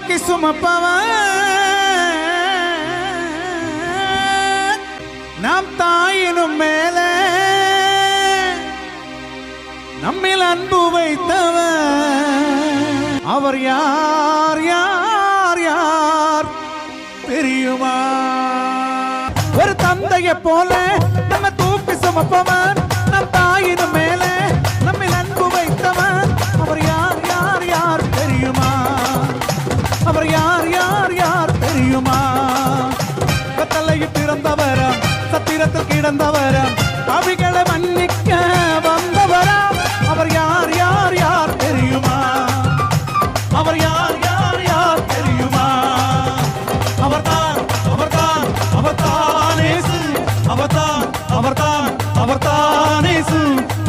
தூக்கி சுமப்பவன் நாம் தாயினும் மேலே நம்மில் அன்பு வைத்தவர் அவர் யார் யார் யார் தெரியுமா? ஒரு தந்தையை போல நம்ம தூக்கி சுமப்பவர் நம் தாயினும்